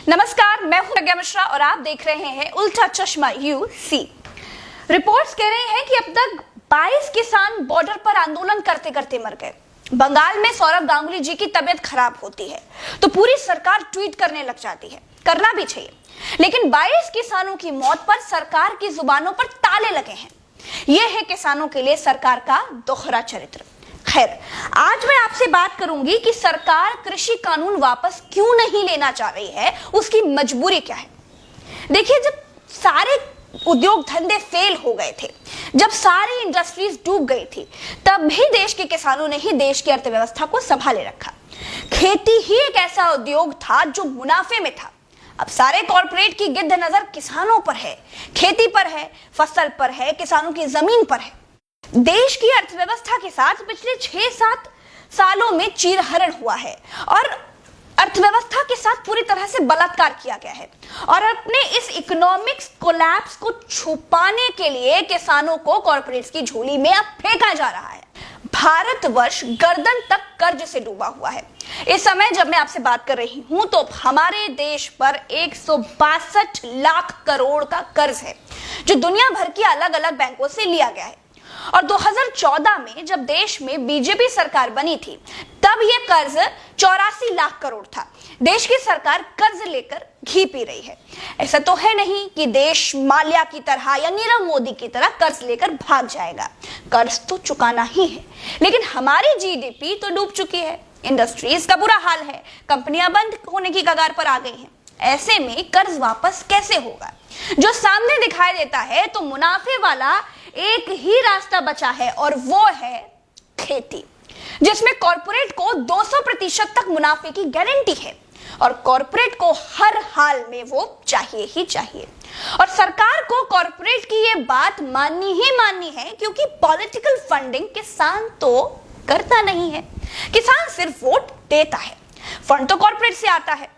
नमस्कार, मैं हूं प्रज्ञा मिश्रा और आप देख रहे हैं उल्टा चश्मा यूसी। रिपोर्ट्स कह रहे हैं कि अब तक 22 किसान बॉर्डर पर आंदोलन करते करते मर गए। बंगाल में सौरभ गांगुली जी की तबीयत खराब होती है तो पूरी सरकार ट्वीट करने लग जाती है। करना भी चाहिए, लेकिन 22 किसानों की मौत पर सरकार की जुबानों पर ताले लगे हैं। यह है किसानों के लिए सरकार का दोहरा चरित्र। खैर, आज मैं आपसे बात करूंगी कि सरकार कृषि कानून वापस क्यों नहीं लेना चाह रही है, उसकी मजबूरी क्या है। देखिए, जब सारे उद्योग धंधे फेल हो गए थे, जब सारी इंडस्ट्रीज डूब गई थी, तब भी देश के किसानों ने ही देश की अर्थव्यवस्था को संभाले रखा। खेती ही एक ऐसा उद्योग था जो मुनाफे में था। अब सारे कॉर्पोरेट की गिद्ध नजर किसानों पर है, खेती पर है, फसल पर है, किसानों की जमीन पर है। देश की अर्थव्यवस्था के साथ पिछले 6-7 सालों में चीरहरण हुआ है और अर्थव्यवस्था के साथ पूरी तरह से बलात्कार किया गया है। और अपने इस इकोनॉमिक्स कोलैप्स को छुपाने के लिए किसानों को कॉर्पोरेट्स की झोली में अब फेंका जा रहा है। भारतवर्ष गर्दन तक कर्ज से डूबा हुआ है। इस समय जब मैं आपसे बात कर रही हूं तो हमारे देश पर 162 लाख करोड़ का कर्ज है, जो दुनिया भर की अलग अलग बैंकों से लिया गया है। और 2014 में जब देश में बीजेपी सरकार बनी थी, तब यह कर्ज 84 लाख करोड़ था। देश की सरकार कर्ज लेकर घी पी रही है। ऐसा तो है नहीं कि देश माल्या की तरह या नीरव मोदी की तरह कर्ज लेकर भाग जाएगा। कर्ज तो चुकाना ही है, लेकिन हमारी जीडीपी तो डूब चुकी है। इंडस्ट्रीज का बुरा हाल है, कंपनियां बंद होने की कगार पर आ गई हैं। ऐसे में कर्ज वापस कैसे होगा? जो सामने दिखाई देता है तो मुनाफे वाला एक ही रास्ता बचा है और वो है खेती, जिसमें कॉर्पोरेट को 200% तक मुनाफे की गारंटी है और कॉर्पोरेट को हर हाल में वो चाहिए ही चाहिए। और सरकार को कॉर्पोरेट की ये बात माननी ही माननी है, क्योंकि पॉलिटिकल फंडिंग किसान तो करता नहीं है। किसान सिर्फ वोट देता है, फंड तो कॉर्पोरेट से आता है।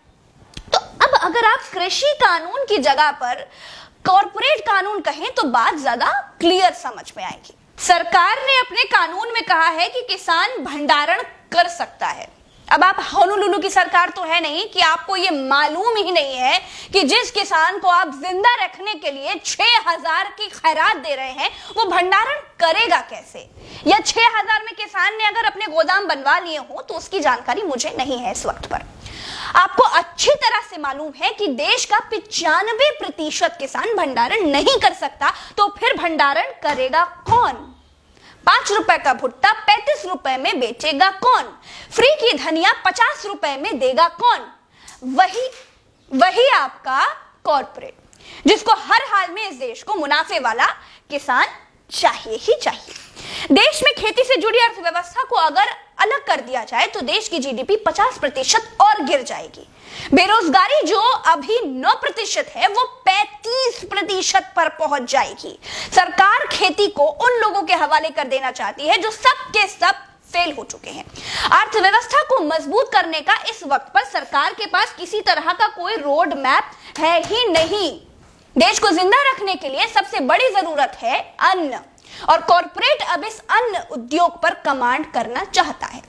तो अब अगर आप कृषि कानून की जगह पर कॉर्पोरेट कानून कहें तो बात ज्यादा क्लियर समझ में आएगी। सरकार ने अपने कानून में कहा है कि किसान भंडारण कर सकता है। अब आप होनोलुलु की सरकार तो है नहीं कि आपको ये मालूम ही नहीं है कि जिस किसान को आप जिंदा रखने के लिए 6000 की खैरात दे रहे हैं, वो भंडारण करेगा कैसे। या 6000 में किसान ने अगर अपने गोदाम बनवा लिए हो तो उसकी जानकारी मुझे नहीं है इस वक्त पर। आपको अच्छी तरह से मालूम है कि देश का 95% किसान भंडारण नहीं कर सकता, तो फिर भंडारण करेगा कौन? 5 रुपए का भुट्टा 35 रुपए में बेचेगा कौन? फ्री की धनिया 50 रुपए में देगा कौन? वही आपका कॉर्पोरेट, जिसको हर हाल में इस देश को मुनाफे वाला किसान चाहिए ही चाहिए। देश में खेती से जुड़ी अर्थव्यवस्था को अगर अलग कर दिया जाए तो देश की जीडीपी 50% और गिर जाएगी। बेरोजगारी जो अभी 9% है, वो 35% पर पहुंच जाएगी। सरकार खेती को उन लोगों के हवाले कर देना चाहती है जो सब के सब फेल हो चुके हैं। अर्थव्यवस्था को मजबूत करने का इस वक्त पर सरकार के पास किसी तरह का कोई रोड मैप है ही नहीं। देश को जिंदा रखने के लिए सबसे बड़ी जरूरत है अन्न, और कॉर्पोरेट अब इस अन्न उद्योग पर कमांड करना चाहता है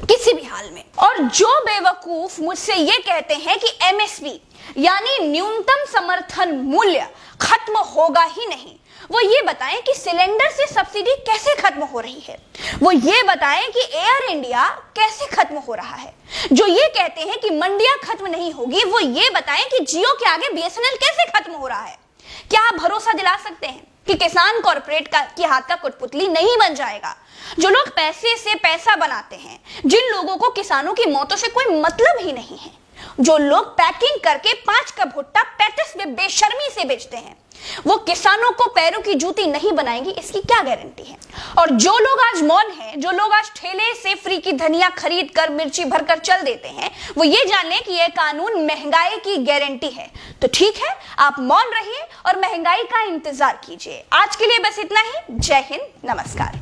किसी भी हाल में। और जो बेवकूफ मुझसे ये कहते हैं कि एमएसपी यानी न्यूनतम समर्थन मूल्य खत्म होगा ही नहीं, वो ये बताएं कि सिलेंडर से सब्सिडी कैसे खत्म हो रही है। वो ये बताएं कि एयर इंडिया कैसे खत्म हो रहा है। जो ये कहते हैं कि मंडियां खत्म नहीं होगी, वो ये बताएं कि जियो के आगे बीएसएनएल कैसे खत्म हो रहा है। क्या आप भरोसा दिला सकते हैं कि किसान कॉर्पोरेट की हाथ का कठपुतली नहीं बन जाएगा? जो लोग पैसे से पैसा बनाते हैं, जिन लोगों को किसानों की मौतों से कोई मतलब ही नहीं है, जो लोग पैकिंग करके 5 का भुट्टा 35 में बेशर्मी से बेचते हैं, वो किसानों को पैरों की जूती नहीं बनाएंगी, इसकी क्या गारंटी है? और जो लोग आज मौन हैं, जो लोग आज ठेले से फ्री की धनिया खरीद कर मिर्ची भरकर चल देते हैं, वो ये जान लें कि यह कानून महंगाई की गारंटी है। तो ठीक है, आप मौन रहिए और महंगाई का इंतजार कीजिए। आज के लिए बस इतना ही। जय हिंद, नमस्कार।